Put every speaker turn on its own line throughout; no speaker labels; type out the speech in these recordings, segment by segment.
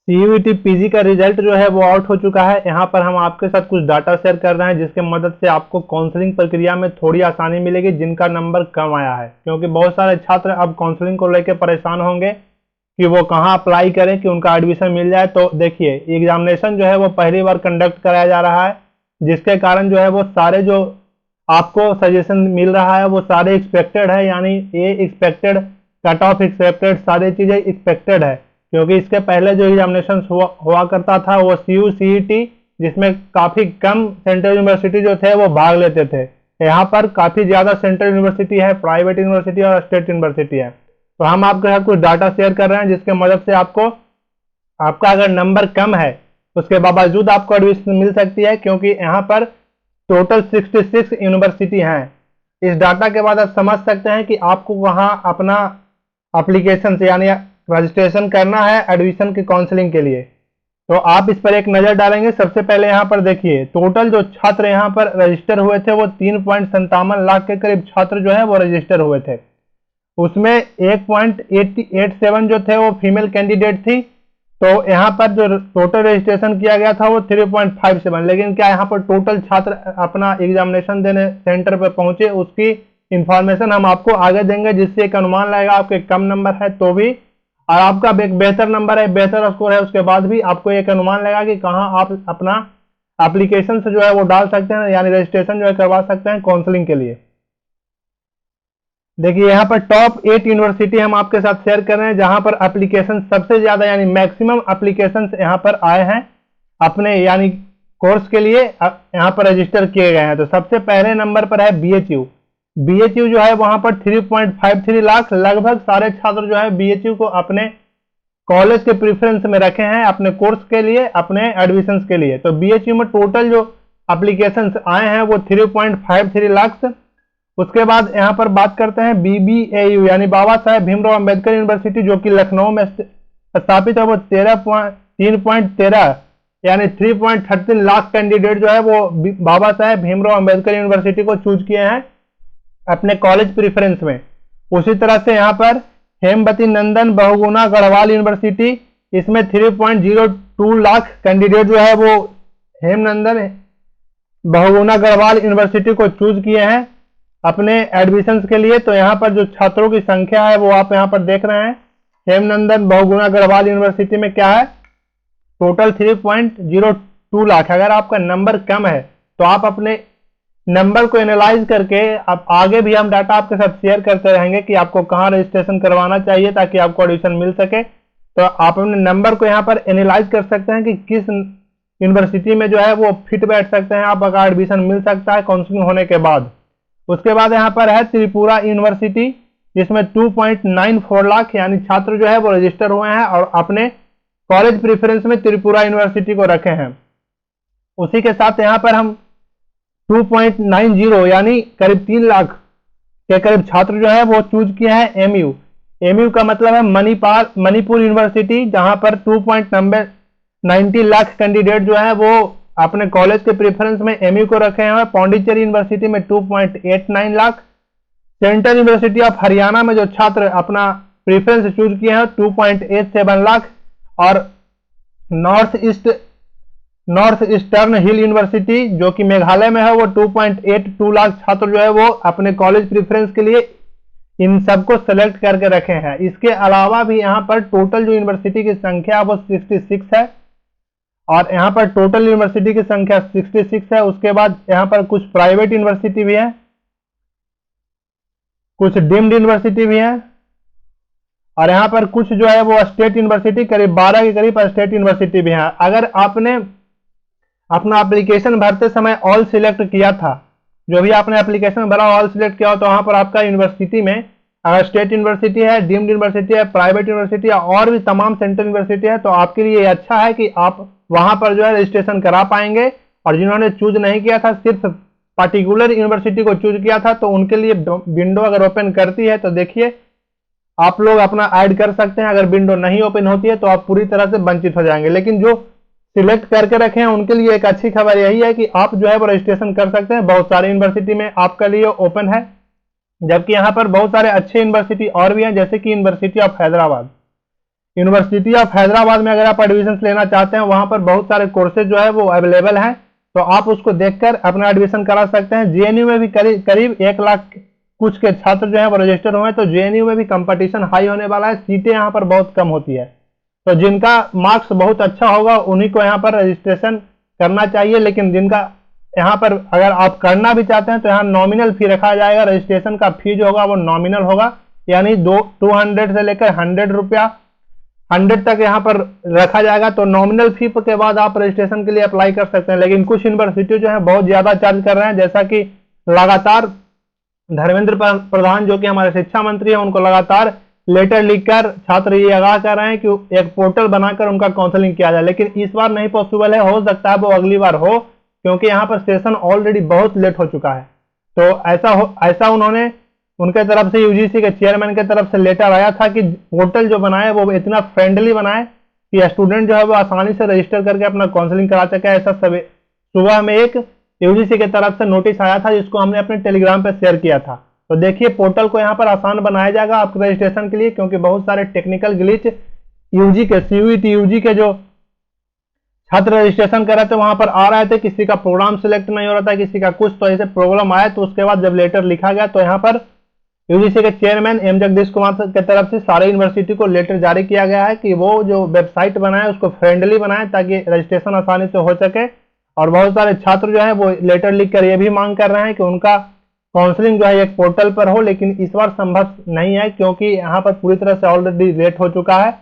CUET PG का result जो है वो आउट हो चुका है। यहाँ पर हम आपके साथ कुछ डाटा शेयर कर रहे हैं जिसके मदद से आपको काउंसलिंग प्रक्रिया में थोड़ी आसानी मिलेगी जिनका नंबर कम आया है, क्योंकि बहुत सारे छात्र अब काउंसलिंग को लेकर परेशान होंगे कि वो कहाँ अप्लाई करें कि उनका एडमिशन मिल जाए। तो देखिए, एग्जामिनेशन जो है वो पहली बार कंडक्ट कराया जा रहा है, जिसके कारण जो है वो सारे जो आपको सजेशन मिल रहा है वो सारे एक्सपेक्टेड है, यानी ये एक्सपेक्टेड, कट ऑफ एक्सपेक्टेड, सारी चीज़ें एक्सपेक्टेड है। क्योंकि इसके पहले जो एग्जामिनेशन हुआ करता था वो CUCET, जिसमें काफ़ी कम सेंट्रल यूनिवर्सिटी जो थे वो भाग लेते थे। यहाँ पर काफ़ी ज़्यादा सेंट्रल यूनिवर्सिटी है, प्राइवेट यूनिवर्सिटी और स्टेट यूनिवर्सिटी है। तो हम आपके साथ कुछ डाटा शेयर कर रहे हैं जिसके मदद से आपको, आपका अगर नंबर कम है उसके बावजूद आपको एडमिशन मिल सकती है, क्योंकि यहाँ पर टोटल 66 यूनिवर्सिटी हैं। इस डाटा के बाद आप समझ सकते हैं कि आपको वहाँ अपना एप्लीकेशन से यानी रजिस्ट्रेशन करना है एडमिशन की काउंसलिंग के लिए। तो आप इस पर एक नज़र डालेंगे। सबसे पहले यहाँ पर देखिए, टोटल जो छात्र यहाँ पर रजिस्टर हुए थे वो 3.57 लाख के करीब छात्र जो है वो रजिस्टर हुए थे। उसमें 1.87 जो थे वो फीमेल कैंडिडेट थी। तो यहाँ पर जो टोटल रजिस्ट्रेशन किया गया था वो 3.57, लेकिन क्या यहाँ पर टोटल छात्र अपना एग्जामिनेशन देने सेंटर पर पहुंचे उसकी इंफॉर्मेशन हम आपको आगे देंगे, जिससे एक अनुमान लगेगा आपके कम नंबर है तो भी, और आपका एक बेहतर नंबर है, बेहतर स्कोर है, उसके बाद भी आपको एक अनुमान लगा कि कहाँ आप अपना एप्लीकेशन से जो है वो डाल सकते हैं, यानी रजिस्ट्रेशन जो है करवा सकते हैं काउंसलिंग के लिए। देखिए, यहाँ पर टॉप 8 यूनिवर्सिटी हम आपके साथ शेयर कर रहे हैं जहाँ पर एप्लीकेशन सबसे ज़्यादा यानी मैक्सिमम एप्लीकेशन यहाँ पर आए हैं अपने यानी कोर्स के लिए, यहाँ पर रजिस्टर किए गए हैं। तो सबसे पहले नंबर पर है BHU। BHU जो है वहाँ पर 3.53 लाख, लगभग सारे छात्र जो है BHU को अपने कॉलेज के प्रेफरेंस में रखे हैं अपने कोर्स के लिए, अपने एडमिशंस के लिए। तो BHU में टोटल जो एप्लीकेशंस आए हैं वो 3.53 लाख। उसके बाद यहाँ पर बात करते हैं BBAU यानी बाबा साहेब भीमराव अंबेडकर यूनिवर्सिटी, जो कि लखनऊ में स्थापित है। वो 3.13 यानी 3.13 लाख कैंडिडेट जो है वो बाबा साहेब भीमराव अंबेडकर यूनिवर्सिटी को चूज किए हैं अपने कॉलेज प्रेफरेंस में। उसी तरह से यहाँ पर हेमवती नंदन बहुगुणा गढ़वाल यूनिवर्सिटी, इसमें 3.02 लाख कैंडिडेट जो है वो हेमनंदन बहुगुणा गढ़वाल यूनिवर्सिटी को चूज किए हैं अपने एडमिशंस के लिए। तो यहाँ पर जो छात्रों की संख्या है वो आप यहाँ पर देख रहे हैं। हेमनंदन बहुगुणा गढ़वाल यूनिवर्सिटी में क्या है, टोटल 3.02 लाख। अगर आपका नंबर कम है तो आप अपने नंबर को एनालाइज करके, अब आगे भी हम डाटा आपके साथ शेयर करते रहेंगे कि आपको कहाँ रजिस्ट्रेशन करवाना चाहिए ताकि आपको एडमिशन मिल सके। तो आप अपने नंबर को यहाँ पर एनालाइज कर सकते हैं कि किस यूनिवर्सिटी में जो है वो फिट बैठ सकते हैं आप, अगर एडमिशन मिल सकता है काउंसलिंग होने के बाद। उसके बाद यहाँ पर है त्रिपुरा यूनिवर्सिटी, जिसमें 2.94 लाख यानी छात्र जो है वो रजिस्टर हुए हैं और अपने कॉलेज प्रेफरेंस में त्रिपुरा यूनिवर्सिटी को रखे हैं। उसी के साथ यहाँ पर हम 2.90 यानी करीब 3 लाख के करीब छात्र जो है वो चूज किए हैं MU। MU का मतलब है मणिपुर यूनिवर्सिटी, जहां पर 2.90 लाख कैंडिडेट जो है वो अपने कॉलेज के प्रेफरेंस में MU को रखे हैं। पौंडीचेरी यूनिवर्सिटी में 2.89 lakh. Central university of Haryana में जो छात्र अपना प्रेफरेंस चूज किए हैं 2.87 लाख। और नॉर्थ ईस्टर्न हिल यूनिवर्सिटी जो कि मेघालय में है वो 2.82 लाख छात्र जो है वो अपने कॉलेज प्रेफरेंस के लिए इन सबको सेलेक्ट करके रखे हैं। इसके अलावा भी यहाँ पर टोटल जो यूनिवर्सिटी की संख्या वो 66 है, और यहाँ पर टोटल यूनिवर्सिटी की संख्या 66 है। उसके बाद यहाँ पर कुछ प्राइवेट यूनिवर्सिटी भी है, कुछ डीम्ड यूनिवर्सिटी भी है, और यहाँ पर कुछ जो है वो स्टेट यूनिवर्सिटी, करीब 12 के करीब स्टेट यूनिवर्सिटी भी है। अगर आपने अपना एप्लीकेशन भरते समय ऑल सिलेक्ट किया था, जो भी आपने एप्लीकेशन भरा ऑल सिलेक्ट किया हो, तो वहाँ पर आपका यूनिवर्सिटी में अगर स्टेट यूनिवर्सिटी है, डीम्ड यूनिवर्सिटी है, प्राइवेट यूनिवर्सिटी है और भी तमाम सेंट्रल यूनिवर्सिटी है, तो आपके लिए अच्छा है कि आप वहाँ पर जो है रजिस्ट्रेशन करा पाएंगे। और जिन्होंने चूज नहीं किया था, सिर्फ पर्टिकुलर यूनिवर्सिटी को चूज किया था, तो उनके लिए विंडो अगर ओपन करती है तो देखिए आप लोग अपना ऐड कर सकते हैं। अगर विंडो नहीं ओपन होती है तो आप पूरी तरह से वंचित हो जाएंगे। लेकिन जो सिलेक्ट करके रखे हैं उनके लिए एक अच्छी खबर यही है कि आप जो है वो रजिस्ट्रेशन कर सकते हैं। बहुत सारे यूनिवर्सिटी में आपके लिए ओपन है, जबकि यहाँ पर बहुत सारे अच्छे यूनिवर्सिटी और भी हैं, जैसे कि university of Hyderabad. University of Hyderabad में अगर आप एडमिशन लेना चाहते हैं, वहां पर बहुत सारे कोर्सेज जो है वो अवेलेबल हैं, तो आप उसको देखकर अपना एडमिशन करा सकते हैं। जेएनयू में भी करीब 1 लाख कुछ के छात्र जो है वो रजिस्टर हुए हैं, तो जेएनयू में भी कंपटीशन हाई होने वाला है। सीटें यहाँ पर बहुत कम होती है, तो जिनका मार्क्स बहुत अच्छा होगा उन्हीं को यहाँ पर रजिस्ट्रेशन करना चाहिए। लेकिन जिनका यहाँ पर अगर आप करना भी चाहते हैं तो यहाँ नॉमिनल फी रखा जाएगा। रजिस्ट्रेशन का फी जो होगा वो नॉमिनल होगा, यानी 200 से लेकर 100 रुपया 100 तक यहाँ पर रखा जाएगा। तो नॉमिनल फी के बाद आप रजिस्ट्रेशन के लिए अप्लाई कर सकते हैं। लेकिन कुछ यूनिवर्सिटी जो है बहुत ज्यादा चार्ज कर रहे हैं, जैसा कि लगातार धर्मेंद्र प्रधान जो कि हमारे शिक्षा मंत्री हैं, उनको लगातार लेटर लिखकर छात्र ये आगाह कर रहे हैं कि एक पोर्टल बनाकर उनका काउंसलिंग किया जाए। लेकिन इस बार नहीं पॉसिबल है, हो सकता है वो अगली बार हो, क्योंकि यहाँ पर सेशन ऑलरेडी बहुत लेट हो चुका है। तो ऐसा उन्होंने उनके तरफ से यूजीसी के चेयरमैन के तरफ से लेटर आया था कि पोर्टल जो बनाए वो इतना फ्रेंडली बनाए कि स्टूडेंट जो है वो आसानी से रजिस्टर करके अपना काउंसलिंग करा सके। ऐसा सुबह में एक यूजीसी की तरफ से नोटिस आया था, जिसको हमने अपने टेलीग्राम पे शेयर किया था। तो देखिए, पोर्टल को यहाँ पर आसान बनाया जाएगा आपके रजिस्ट्रेशन के लिए, क्योंकि बहुत सारे टेक्निकल ग्लिच यूजी के सीयूईटी यूजी के जो छात्र रजिस्ट्रेशन कर रहे थे वहां पर आ रहे थे, किसी का प्रोग्राम सिलेक्ट नहीं हो रहा था, किसी का कुछ, तो ऐसे प्रॉब्लम आया। तो उसके बाद जब लेटर लिखा गया तो यहाँ पर यूजीसी के चेयरमैन एम जगदीश कुमार की तरफ से सारे यूनिवर्सिटी को लेटर जारी किया गया है कि वो जो वेबसाइट बनाए उसको फ्रेंडली बनाए ताकि रजिस्ट्रेशन आसानी से हो सके। और बहुत सारे छात्र जो है वो लेटर लिखकर ये भी मांग कर रहे हैं कि उनका काउंसलिंग जो है एक पोर्टल पर हो, लेकिन इस बार संभव नहीं है, क्योंकि यहाँ पर पूरी तरह से ऑलरेडी लेट हो चुका है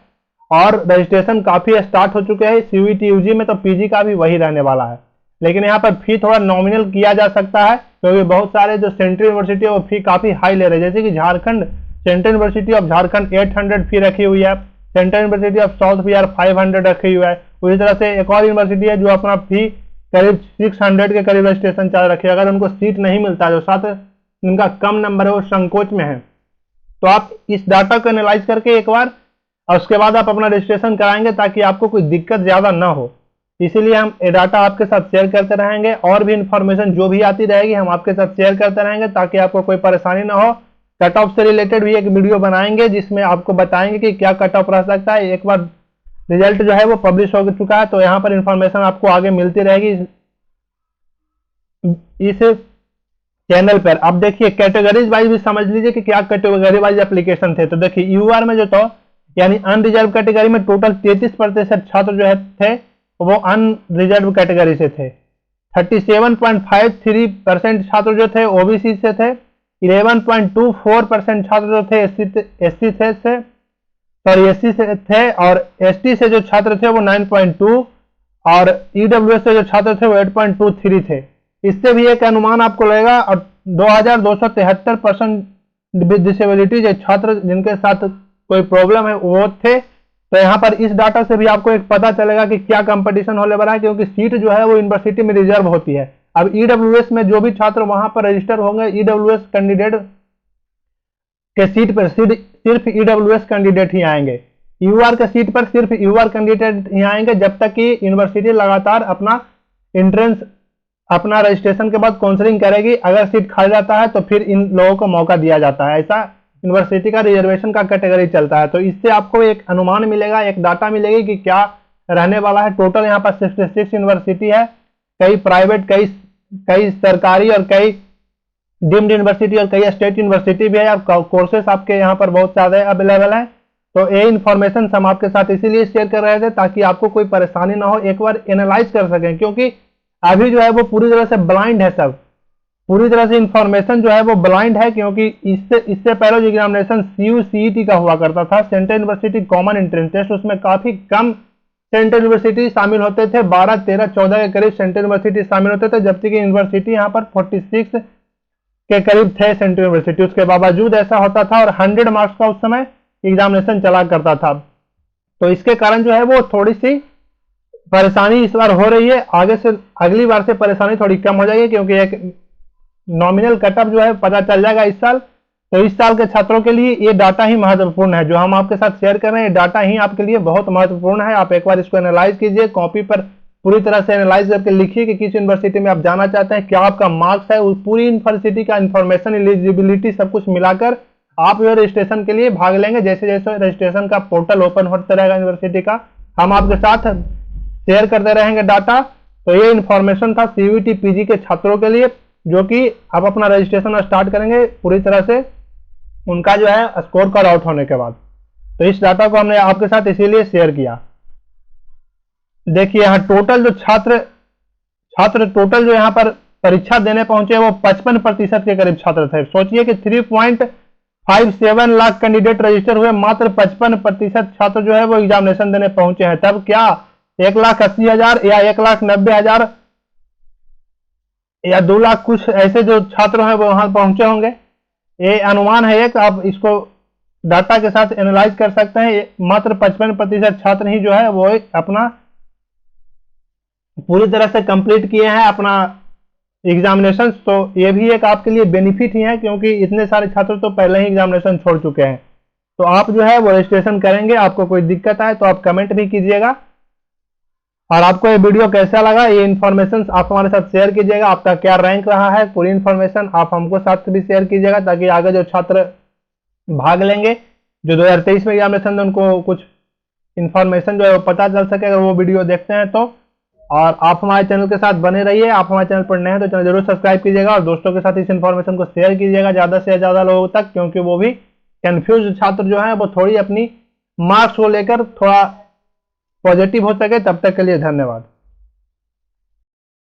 और रजिस्ट्रेशन काफी स्टार्ट हो चुके हैं। सीयूईटी यूजी में तो पीजी का भी वही रहने वाला है। लेकिन यहाँ पर फी थोड़ा नॉमिनल किया जा सकता है, क्योंकि बहुत सारे जो सेंट्रल यूनिवर्सिटी है वो फी काफी हाई ले रहे हैं। जैसे कि Jharkhand central university of Jharkhand 800 फी रखी हुई है, central university of south Bihar 500 रखी हुई है। उसी तरह से एक और यूनिवर्सिटी है जो अपना फी करीब 600 के करीब रजिस्ट्रेशन चार्ज रखे। अगर उनको सीट नहीं मिलता, जो छात्र जिनका कम नंबर है वो संकोच में है, तो आप इस डाटा को एनालाइज करके एक बार और उसके बाद आप अपना रजिस्ट्रेशन कराएंगे ताकि आपको कोई दिक्कत ज्यादा ना हो। इसीलिए हम ये डाटा आपके साथ शेयर करते रहेंगे, और भी इंफॉर्मेशन जो भी आती रहेगी हम आपके साथ शेयर करते रहेंगे ताकि आपको कोई परेशानी ना हो। कट ऑफ से रिलेटेड भी एक वीडियो बनाएंगे जिसमें आपको बताएंगे कि क्या कट ऑफ रह सकता है। एक बार रिजल्ट जो है वो पब्लिश हो चुका है, तो यहाँ पर इंफॉर्मेशन आपको आगे मिलती रहेगी इस चैनल पर। अब देखिए, कैटेगरीज वाइज भी समझ लीजिए कि क्या कैटेगरी वाइज एप्लीकेशन थे। तो देखिए, यूआर में जो था यानी अनरिजर्व कैटेगरी में टोटल 33% छात्र जो है थे वो अनरिजर्व कैटेगरी से थे। 37.53% छात्र जो थे ओबीसी से थे। 11.24% छात्र जो थे एससी से थे, और एसटी से जो छात्र थे वो 9.2, और ईडब्ल्यूएस से जो छात्र थे वो 8.23 थे। इससे भी एक अनुमान आपको लगेगा। और 2273% डिसेबिलिटी जो छात्र जिनके साथ कोई प्रॉब्लम है वो थे। तो यहाँ पर इस डाटा से भी आपको एक पता चलेगा कि क्या कंपटीशन होने वाला है, क्योंकि सीट जो है वो यूनिवर्सिटी में रिजर्व होती है। अब ईडब्ल्यूएस में जो भी छात्र वहां पर रजिस्टर होंगे, ईडब्ल्यूएस कैंडिडेट के सीट पर सिर्फ ईडब्ल्यूएस कैंडिडेट ही आएंगे। यूआर के सीट पर सिर्फ यूआर कैंडिडेट ही आएंगे, जब तक कि यूनिवर्सिटी लगातार अपना एंट्रेंस अपना रजिस्ट्रेशन के बाद काउंसलिंग करेगी। अगर सीट खाली रहता है तो फिर इन लोगों को मौका दिया जाता है। ऐसा यूनिवर्सिटी का रिजर्वेशन का कैटेगरी चलता है। तो इससे आपको एक अनुमान मिलेगा, एक डाटा मिलेगी कि क्या रहने वाला है। टोटल यहाँ पर 66 यूनिवर्सिटी है, कई प्राइवेट, कई सरकारी और कई डीम्ड यूनिवर्सिटी और कई स्टेट यूनिवर्सिटी भी है। और कोर्सेस आपके यहाँ पर बहुत ज्यादा अवेलेबल है। तो ये इन्फॉर्मेशन हम आपके साथ इसीलिए शेयर कर रहे थे ताकि आपको कोई परेशानी ना हो, एक बार एनालाइज कर सकें, क्योंकि अभी जो है वो पूरी तरह से ब्लाइंड है। सब पूरी तरह से इंफॉर्मेशन जो है वो ब्लाइंड है, क्योंकि इससे पहले जो एग्जामिनेशन सीयूसीईटी का हुआ करता था, central university common entrance test, उसमें काफी कम सेंट्रल यूनिवर्सिटी शामिल होते थे। 12, 13, 14 के करीब सेंट्रल यूनिवर्सिटी शामिल होते थे, जबकि यूनिवर्सिटी यहाँ पर 46 के करीब थे सेंट्रल यूनिवर्सिटी। उसके बावजूद ऐसा होता था, और 100 मार्क्स का उस समय एग्जामिनेशन चला करता था। तो इसके कारण जो है वो थोड़ी सी परेशानी इस बार हो रही है। आगे से अगली बार से परेशानी थोड़ी कम हो जाएगी, क्योंकि एक नॉमिनल कटअप जो है पता चल जाएगा इस साल। तो इस साल के छात्रों के लिए ये डाटा ही महत्वपूर्ण है, जो हम आपके साथ शेयर कर रहे हैं। डाटा ही आपके लिए बहुत महत्वपूर्ण है। आप एक बार इसको एनालाइज कीजिए, कॉपी पर पूरी तरह से एनालाइज करके लिखिए कि किस यूनिवर्सिटी में आप जाना चाहते हैं, क्या आपका मार्क्स है, उस पूरी यूनिवर्सिटी का इंफॉर्मेशन, एलिजिबिलिटी सब कुछ मिलाकर आप जो रजिस्ट्रेशन के लिए भाग लेंगे। जैसे जैसे रजिस्ट्रेशन का पोर्टल ओपन होता रहेगा यूनिवर्सिटी का, हम आपके साथ शेयर करते रहेंगे डाटा। तो ये इन्फॉर्मेशन था सीयूईटी पीजी के छात्रों के लिए, जो कि अब अपना रजिस्ट्रेशन स्टार्ट करेंगे पूरी तरह से उनका जो है स्कोर कार्ड आउट होने के बाद। तो इस डाटा को हमने आपके साथ इसीलिए शेयर किया। देखिए यहाँ टोटल जो छात्र टोटल जो यहाँ पर परीक्षा देने पहुंचे वो 55% के करीब छात्र थे। सोचिए कि 3.57 लाख कैंडिडेट रजिस्टर हुए, मात्र 55% छात्र जो है वो एग्जामिनेशन देने पहुंचे हैं। तब क्या 1,80,000 या 1,90,000 या 2 लाख कुछ ऐसे जो छात्र हैं वो वहां पहुंचे होंगे? ये अनुमान है एक, आप इसको डाटा के साथ एनालाइज कर सकते हैं। मात्र 55% छात्र ही जो है वो अपना पूरी तरह से कंप्लीट किए हैं अपना एग्जामिनेशन। तो ये भी एक आपके लिए बेनिफिट ही है, क्योंकि इतने सारे छात्र तो पहले ही एग्जामिनेशन छोड़ चुके हैं। तो आप जो है वो रजिस्ट्रेशन करेंगे, आपको कोई दिक्कत आए तो आप कमेंट भी कीजिएगा। और आपको ये वीडियो कैसा लगा, ये इन्फॉर्मेशन आप हमारे साथ शेयर कीजिएगा। आपका क्या रैंक रहा है, पूरी इन्फॉर्मेशन आप हमको साथ भी शेयर कीजिएगा, ताकि आगे जो छात्र भाग लेंगे जो 2023 में एग्जामिनेशन, उनको कुछ इन्फॉर्मेशन जो है वो पता चल सके अगर वो वीडियो देखते हैं तो। और आप हमारे चैनल के साथ बने रहिए। आप हमारे चैनल पर नए हैं तो चैनल जरूर सब्सक्राइब कीजिएगा और दोस्तों के साथ इस इन्फॉर्मेशन को शेयर कीजिएगा ज़्यादा से ज़्यादा लोगों तक, क्योंकि वो भी कंफ्यूज छात्र जो है वो थोड़ी अपनी मार्क्स को लेकर थोड़ा पॉजिटिव हो सके। तब तक के लिए धन्यवाद।